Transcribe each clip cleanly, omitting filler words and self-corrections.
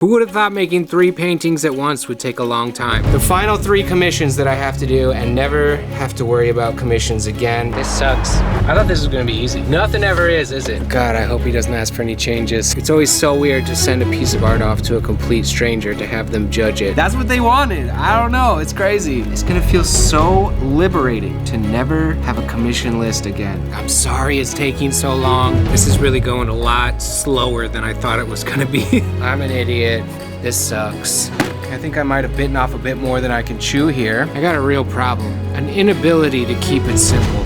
Who would have thought making 3 paintings at once would take a long time? The final 3 commissions that I have to do and never have to worry about commissions again. This sucks. I thought this was gonna be easy. Nothing ever is it? God, I hope he doesn't ask for any changes. It's always so weird to send a piece of art off to a complete stranger to have them judge it. That's what they wanted. I don't know, it's crazy. It's gonna feel so liberating to never have a commission list again. I'm sorry it's taking so long. This is really going a lot slower than I thought it was gonna be. I'm an idiot. This sucks. I think I might have bitten off a bit more than I can chew here. I got a real problem. An inability to keep it simple.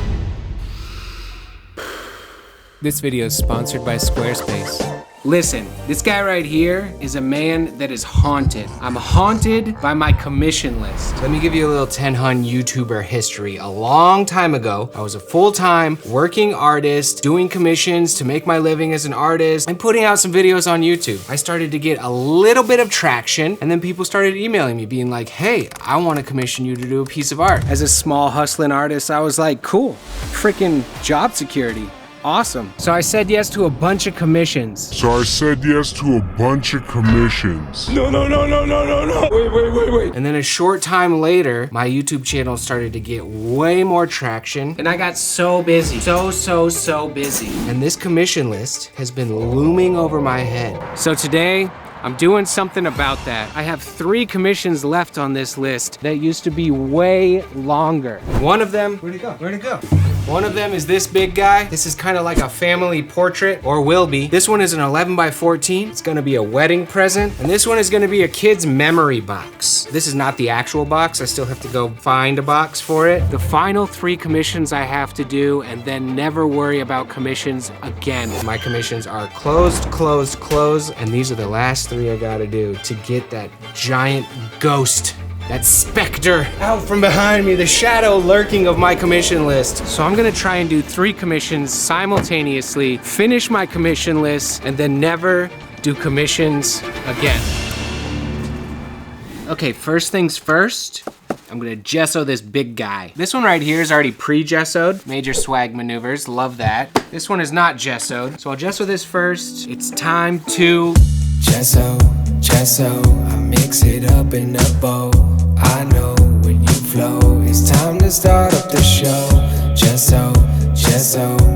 This video is sponsored by Squarespace. Listen, this guy right here is a man that is haunted. I'm haunted by my commission list. Let me give you a little 10 Hun YouTuber history. A long time ago, I was a full-time working artist, doing commissions to make my living as an artist and putting out some videos on YouTube. I started to get a little bit of traction, and then people started emailing me being like, hey, I want to commission you to do a piece of art. As a small hustling artist, I was like, cool, freaking job security. Awesome. So I said yes to a bunch of commissions. No. Wait. And then a short time later, my YouTube channel started to get way more traction, and I got so busy. So busy. And this commission list has been looming over my head. So today, I'm doing something about that. I have 3 commissions left on this list that used to be way longer. One of them, where'd it go? One of them is this big guy. This is kind of like a family portrait, or will be. This one is an 11 by 14. It's gonna be a wedding present. And this one is gonna be a kid's memory box. This is not the actual box. I still have to go find a box for it. The final 3 commissions I have to do, and then never worry about commissions again. My commissions are closed, and these are the last 3 I gotta do to get that giant ghost, that specter out from behind me, the shadow lurking of my commission list. So I'm gonna try and do 3 commissions simultaneously, finish my commission list, and then never do commissions again. Okay, first things first, I'm gonna gesso this big guy. This one right here is already pre-gessoed. Major swag maneuvers, love that. This one is not gessoed, so I'll gesso this first. It's time to gesso, I mix it up in a bowl. I know when you flow, it's time to start up the show. Gesso,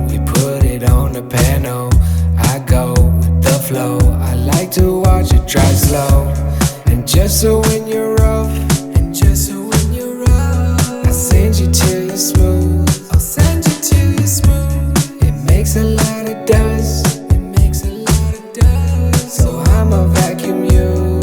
we put it on the panel. I go with the flow, I like to watch it dry slow. And gesso when you're rough, I send you till you're smooth. It makes a lot of dust, so I'ma vacuum you.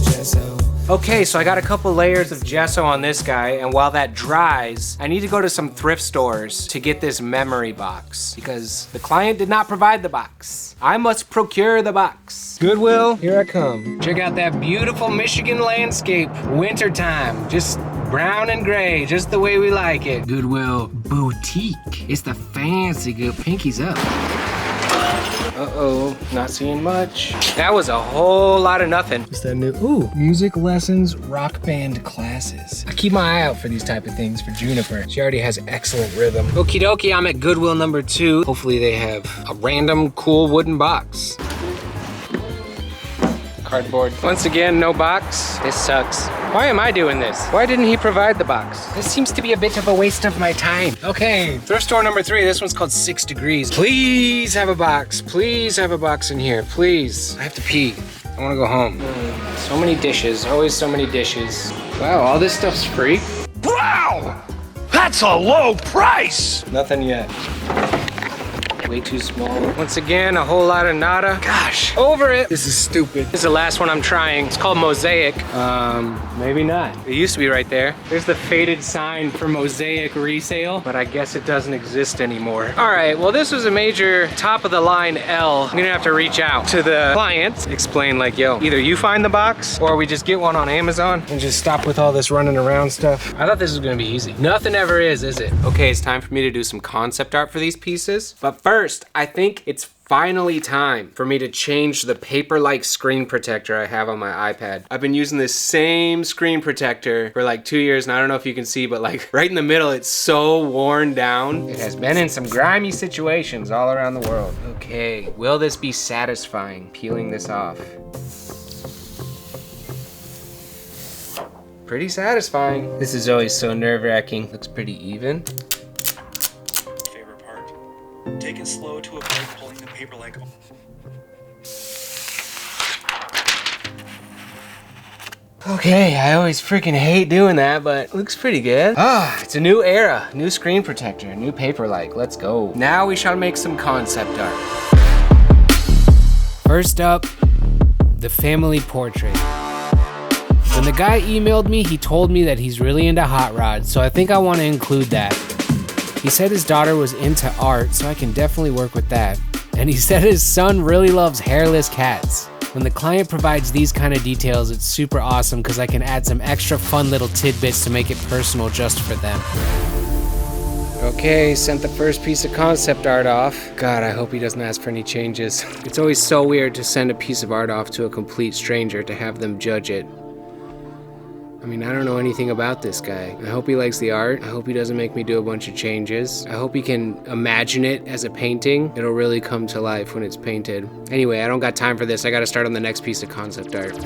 Gesso. Okay, so I got a couple layers of gesso on this guy, and while that dries, I need to go to some thrift stores to get this memory box because the client did not provide the box. I must procure the box. Goodwill, here I come. Check out that beautiful Michigan landscape, wintertime, just brown and gray, just the way we like it. Goodwill Boutique. It's the fancy good, pinkies up. Uh-oh, not seeing much. That was a whole lot of nothing. What's that new? Ooh, music lessons, rock band classes. I keep my eye out for these type of things for Juniper. She already has excellent rhythm. Okie dokie, I'm at Goodwill number 2. Hopefully they have a random cool wooden box. Cardboard. Once again, no box. This sucks. Why am I doing this? Why didn't he provide the box? This seems to be a bit of a waste of my time. Okay, thrift store number 3. This one's called 6 Degrees. Please have a box. Please have a box in here. Please. I have to pee. I wanna go home. So many dishes, always so many dishes. Wow, all this stuff's free? Wow! That's a low price! Nothing yet. Way too small. Once again, a whole lot of nada. Gosh, over it. This is stupid. This is the last one I'm trying. It's called Mosaic. Maybe not. It used to be right there. There's the faded sign for Mosaic resale, but I guess it doesn't exist anymore. All right, well, this was a major top of the line L. I'm gonna have to reach out to the client, explain like, yo, either you find the box or we just get one on Amazon and just stop with all this running around stuff. I thought this was gonna be easy. Nothing ever is it? Okay, it's time for me to do some concept art for these pieces. But first, I think it's finally time for me to change the paper-like screen protector I have on my iPad. I've been using this same screen protector for like 2 years, and I don't know if you can see, but like right in the middle, it's so worn down. It has been in some grimy situations all around the world. Okay, will this be satisfying, peeling this off? Pretty satisfying. This is always so nerve-wracking. Looks pretty even. Favorite part. Take it slow to avoid pulling the paper like. Okay, I always freaking hate doing that, but it looks pretty good. Ah, it's a new era, new screen protector, new paper-like. Let's go. Now we shall make some concept art. First up, the family portrait. When the guy emailed me, he told me that he's really into hot rods, so I think I want to include that. He said his daughter was into art, so I can definitely work with that. And he said his son really loves hairless cats. When the client provides these kind of details, it's super awesome because I can add some extra fun little tidbits to make it personal just for them. Okay, sent the first piece of concept art off. God, I hope he doesn't ask for any changes. It's always so weird to send a piece of art off to a complete stranger to have them judge it. I mean, I don't know anything about this guy. I hope he likes the art. I hope he doesn't make me do a bunch of changes. I hope he can imagine it as a painting. It'll really come to life when it's painted. Anyway, I don't got time for this. I gotta start on the next piece of concept art.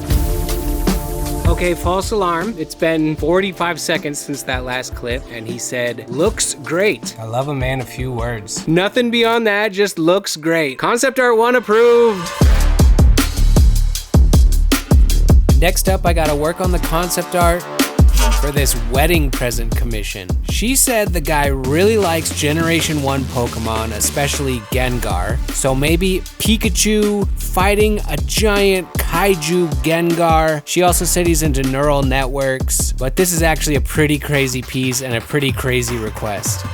Okay, false alarm. It's been 45 seconds since that last clip, and he said, looks great. I love a man of few words. Nothing beyond that, just looks great. Concept art 1 approved. Next up, I gotta work on the concept art for this wedding present commission. She said the guy really likes Generation 1 Pokemon, especially Gengar. So maybe Pikachu fighting a giant kaiju Gengar. She also said he's into neural networks, but this is actually a pretty crazy piece and a pretty crazy request.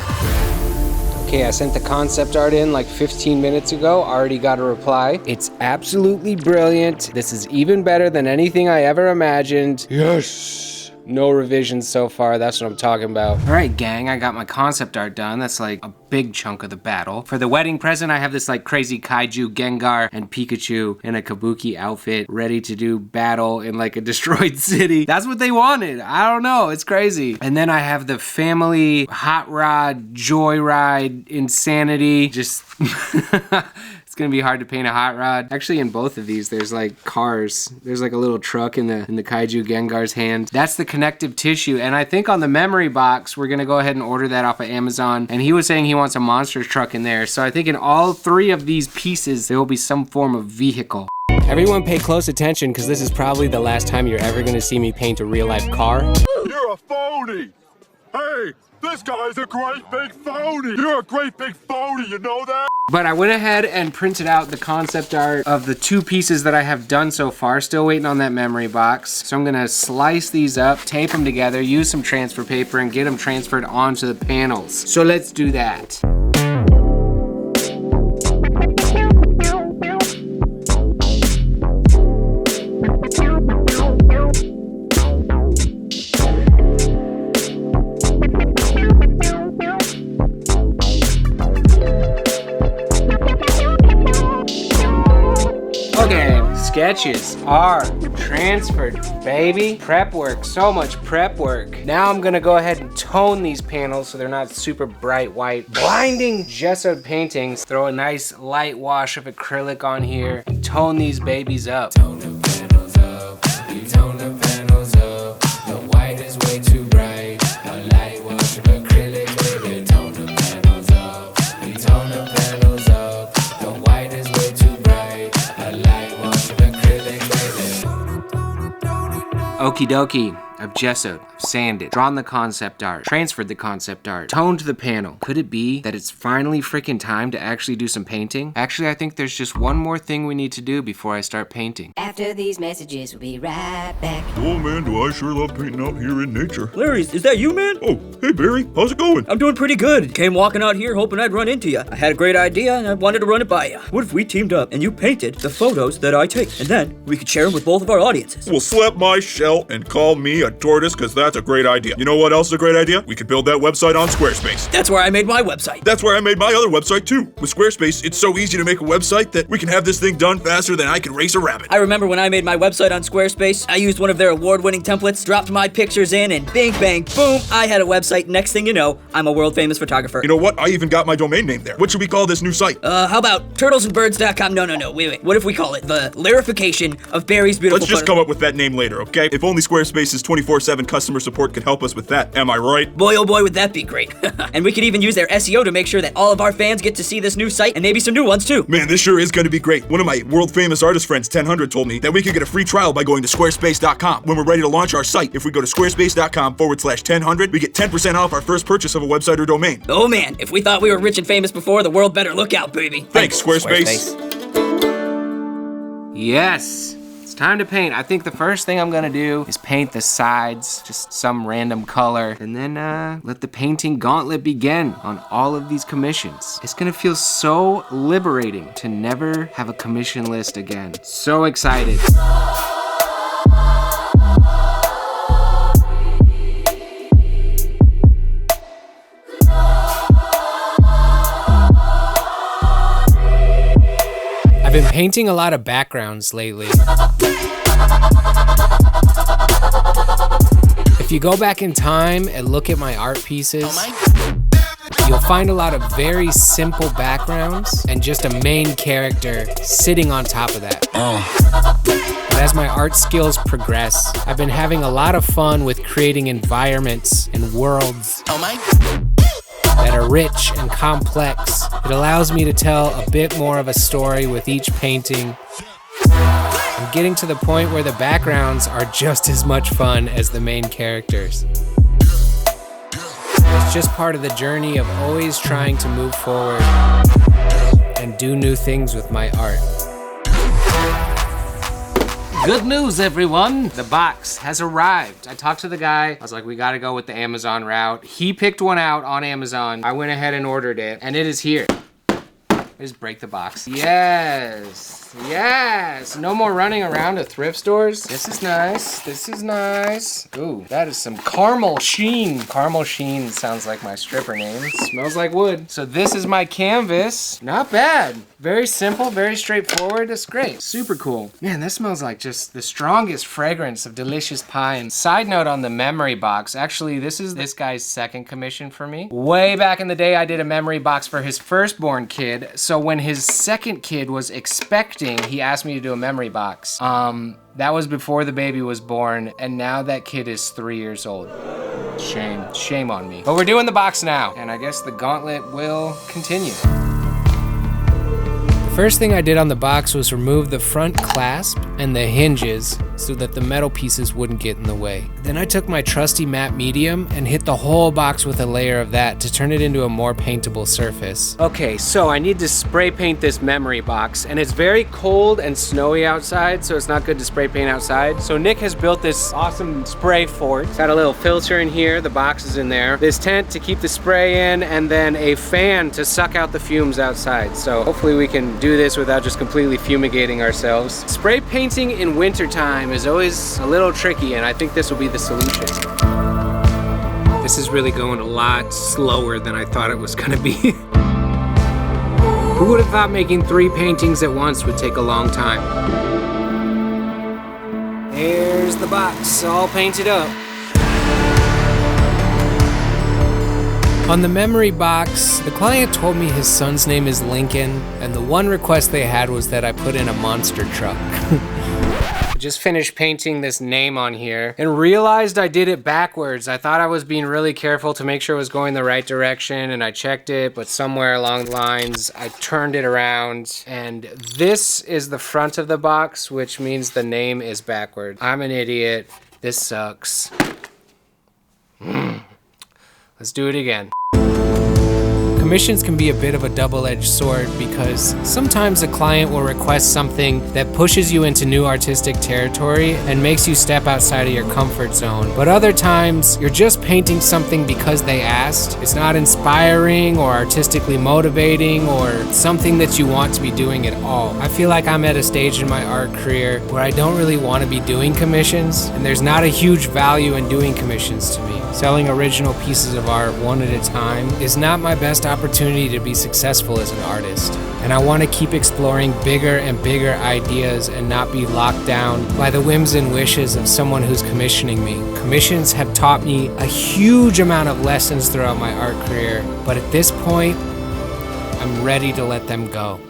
Okay, I sent the concept art in like 15 minutes ago, already got a reply. It's absolutely brilliant. This is even better than anything I ever imagined. Yes. No revisions so far, that's what I'm talking about. All right, gang, I got my concept art done. That's like a big chunk of the battle. For the wedding present, I have this like crazy kaiju Gengar and Pikachu in a kabuki outfit, ready to do battle in like a destroyed city. That's what they wanted. I don't know, it's crazy. And then I have the family hot rod joyride insanity. Just it's gonna be hard to paint a hot rod. Actually, in both of these, there's like cars. There's like a little truck in the kaiju Gengar's hand. That's the connective tissue. And I think on the memory box, we're gonna go ahead and order that off of Amazon. And he was saying he wants a monster truck in there. So I think in all 3 of these pieces, there will be some form of vehicle. Everyone pay close attention, because this is probably the last time you're ever gonna see me paint a real life car. You're a phony! Hey, this guy's a great big phony! You're a great big phony, you know that? But I went ahead and printed out the concept art of the 2 pieces that I have done so far. Still waiting on that memory box. So I'm gonna slice these up, tape them together, use some transfer paper, and get them transferred onto the panels. So let's do that. Sketches are transferred, baby. Prep work, so much prep work. Now I'm gonna go ahead and tone these panels so they're not super bright white. Blinding gessoed paintings. Throw a nice light wash of acrylic on here and tone these babies up. Tone the panels up, you tone the panels up. The white is way too bright. A light wash of acrylic, baby. Tone the panels up, you tone the panels up. The white is way too bright. A light wash of acrylic, baby. Okie dokie. I've gessoed, I've sanded, drawn the concept art, transferred the concept art, toned the panel. Could it be that it's finally freaking time to actually do some painting? Actually, I think there's just one more thing we need to do before I start painting. After these messages, we'll be right back. Oh man, do I sure love painting out here in nature. Larry, is that you, man? Oh, hey Barry, how's it going? I'm doing pretty good. Came walking out here hoping I'd run into you. I had a great idea and I wanted to run it by you. What if we teamed up and you painted the photos that I take? And then we could share them with both of our audiences. Well, slap my shell and call me a toward us, because that's a great idea. You know what else is a great idea? We could build that website on Squarespace. That's where I made my website. That's where I made my other website too. With Squarespace, it's so easy to make a website that we can have this thing done faster than I can race a rabbit. I remember when I made my website on Squarespace, I used one of their award-winning templates, dropped my pictures in, and bing, bang, boom, I had a website. Next thing you know, I'm a world-famous photographer. You know what? I even got my domain name there. What should we call this new site? How about turtlesandbirds.com? No, wait. What if we call it the lyrification of Barry's beautiful Let's just come up with that name later, okay? If only Squarespace's 24/7 customer support could help us with that, am I right? Boy, oh boy, would that be great. And we could even use their SEO to make sure that all of our fans get to see this new site and maybe some new ones too. Man, this sure is going to be great. One of my world-famous artist friends, 1000, told me that we could get a free trial by going to squarespace.com. When we're ready to launch our site, if we go to squarespace.com/1000, we get 10% off our first purchase of a website or domain. Oh man, if we thought we were rich and famous before, the world better look out, baby. Thanks, Squarespace. Yes. It's time to paint. I think the first thing I'm gonna do is paint the sides, just some random color, and then let the painting gauntlet begin on all of these commissions. It's gonna feel so liberating to never have a commission list again. So excited. I've been painting a lot of backgrounds lately. If you go back in time and look at my art pieces, you'll find a lot of very simple backgrounds and just a main character sitting on top of that. But as my art skills progress, I've been having a lot of fun with creating environments and worlds that are rich and complex. It allows me to tell a bit more of a story with each painting. I'm getting to the point where the backgrounds are just as much fun as the main characters. It's just part of the journey of always trying to move forward and do new things with my art. Good news, everyone! The box has arrived. I talked to the guy. I was like, we gotta go with the Amazon route. He picked one out on Amazon. I went ahead and ordered it, and it is here. Just break the box. Yes, yes. No more running around to thrift stores. This is nice. This is nice. Ooh, that is some caramel sheen. Caramel sheen sounds like my stripper name. Smells like wood. So this is my canvas. Not bad. Very simple, very straightforward. That's great. Super cool. Man, this smells like just the strongest fragrance of delicious pine. Side note on the memory box. Actually, this is this guy's second commission for me. Way back in the day, I did a memory box for his firstborn kid. So when his second kid was expecting, he asked me to do a memory box. That was before the baby was born, and now that kid is 3 years old. Shame on me. But we're doing the box now, and I guess the gauntlet will continue. The first thing I did on the box was remove the front clasp and the hinges so that the metal pieces wouldn't get in the way. Then I took my trusty matte medium and hit the whole box with a layer of that to turn it into a more paintable surface. Okay, so I need to spray paint this memory box, and it's very cold and snowy outside, so it's not good to spray paint outside. So Nick has built this awesome spray fort. It's got a little filter in here, the box is in there. This tent to keep the spray in, and then a fan to suck out the fumes outside. So hopefully we can do this without just completely fumigating ourselves. Spray painting in wintertime is always a little tricky, and I think this will be the solution. This is really going a lot slower than I thought it was gonna be. Who would have thought making 3 paintings at once would take a long time? There's the box, all painted up. On the memory box, the client told me his son's name is Lincoln, and the one request they had was that I put in a monster truck. I just finished painting this name on here and realized I did it backwards. I thought I was being really careful to make sure it was going the right direction, and I checked it, but somewhere along the lines, I turned it around, and this is the front of the box, which means the name is backward. I'm an idiot. This sucks. Let's do it again. Commissions can be a bit of a double-edged sword because sometimes a client will request something that pushes you into new artistic territory and makes you step outside of your comfort zone. But other times, you're just painting something because they asked. It's not inspiring or artistically motivating or something that you want to be doing at all. I feel like I'm at a stage in my art career where I don't really want to be doing commissions, and there's not a huge value in doing commissions to me. Selling original pieces of art one at a time is not my best opportunity to be successful as an artist. And I want to keep exploring bigger and bigger ideas and not be locked down by the whims and wishes of someone who's commissioning me. Commissions have taught me a huge amount of lessons throughout my art career, but at this point, I'm ready to let them go.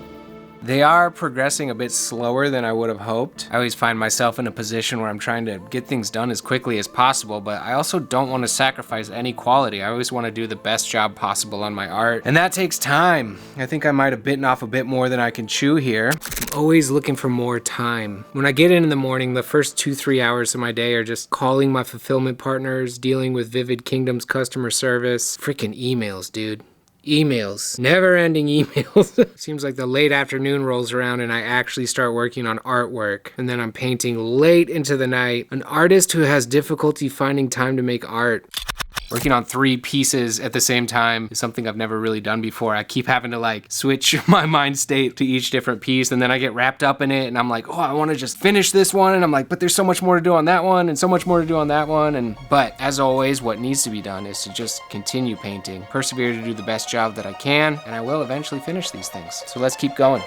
They are progressing a bit slower than I would have hoped. I always find myself in a position where I'm trying to get things done as quickly as possible, but I also don't want to sacrifice any quality. I always want to do the best job possible on my art, and that takes time. I think I might have bitten off a bit more than I can chew here. I'm always looking for more time. When I get in the morning, the first 2-3 hours of my day are just calling my fulfillment partners, dealing with Vivid Kingdom's customer service. Freaking emails, dude. Emails. Never-ending emails. Seems like the late afternoon rolls around and I actually start working on artwork. And then I'm painting late into the night. An artist who has difficulty finding time to make art. Working on 3 pieces at the same time is something I've never really done before. I keep having to like switch my mind state to each different piece, and then I get wrapped up in it and I'm like, oh, I want to just finish this one, and I'm like, but there's so much more to do on that one and so much more to do on that one. But as always, what needs to be done is to just continue painting, persevere to do the best job that I can, and I will eventually finish these things. So let's keep going.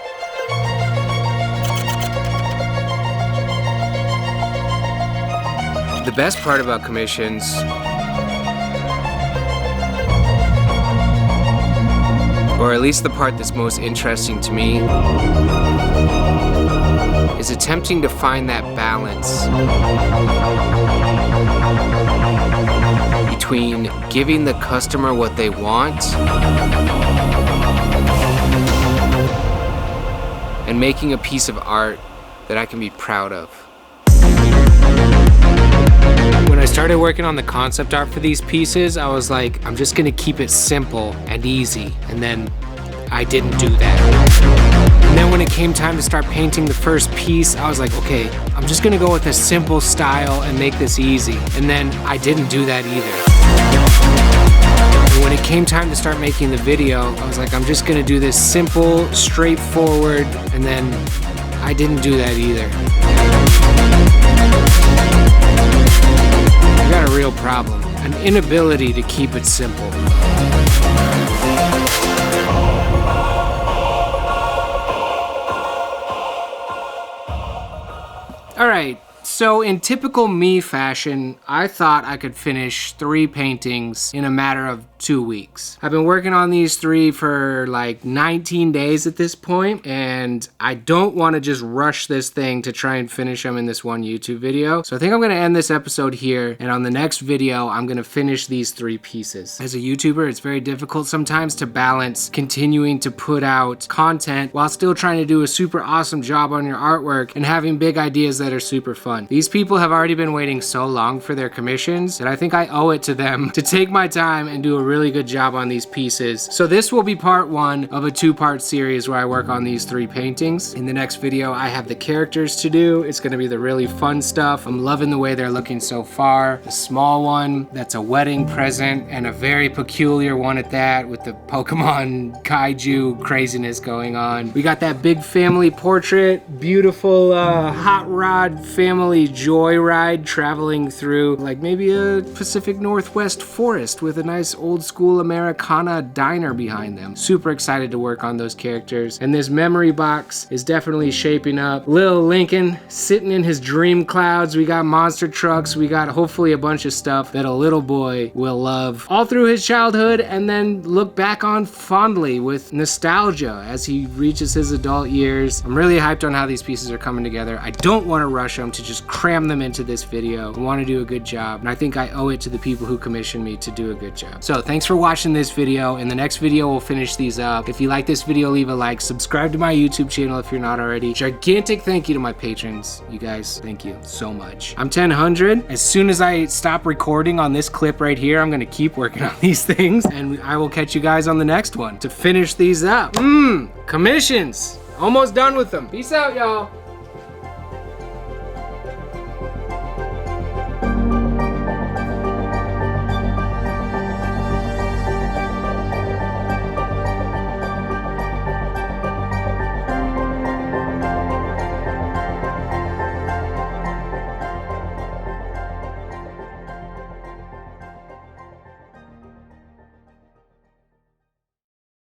The best part about commissions or at least the part that's most interesting to me, is attempting to find that balance between giving the customer what they want and making a piece of art that I can be proud of. When I started working on the concept art for these pieces, I was like, I'm just gonna keep it simple and easy. And then I didn't do that. And then when it came time to start painting the first piece, I was like, okay, I'm just gonna go with a simple style and make this easy. And then I didn't do that either. And when it came time to start making the video, I was like, I'm just gonna do this simple, straightforward, and then I didn't do that either. I got a real problem, an inability to keep it simple. All right, so in typical me fashion, I thought I could finish 3 paintings in a matter of 2 weeks. I've been working on these 3 for like 19 days at this point, and I don't want to just rush this thing to try and finish them in this one YouTube video. So I think I'm going to end this episode here, and on the next video, I'm going to finish these 3 pieces. As a YouTuber, it's very difficult sometimes to balance continuing to put out content while still trying to do a super awesome job on your artwork and having big ideas that are super fun. These people have already been waiting so long for their commissions that I think I owe it to them to take my time and do a really good job on these pieces. So this will be part 1 of a 2-part series where I work on these 3 paintings. In the next video, I have the characters to do. It's gonna be the really fun stuff. I'm loving the way they're looking so far. The small one, that's a wedding present, and a very peculiar one at that, with the Pokemon kaiju craziness going on. We got that big family portrait, beautiful hot rod family joyride traveling through like maybe a Pacific Northwest forest with a nice old school Americana diner behind them. Super excited to work on those characters. And this memory box is definitely shaping up. Lil Lincoln sitting in his dream clouds. We got monster trucks. We got hopefully a bunch of stuff that a little boy will love all through his childhood and then look back on fondly with nostalgia as he reaches his adult years. I'm really hyped on how these pieces are coming together. I don't want to rush them to just just cram them into this video. I want to do a good job, and I think I owe it to the people who commissioned me to do a good job. So thanks for watching this video. In the next video, we'll finish these up. If you like this video, leave a like, subscribe to my YouTube channel if you're not already. Gigantic thank you to my patrons. You guys, thank you so much. I'm 1000. As soon as I stop recording on this clip right here, I'm gonna keep working on these things, and I will catch you guys on the next one to finish these up. Commissions. Almost done with them. Peace out, y'all.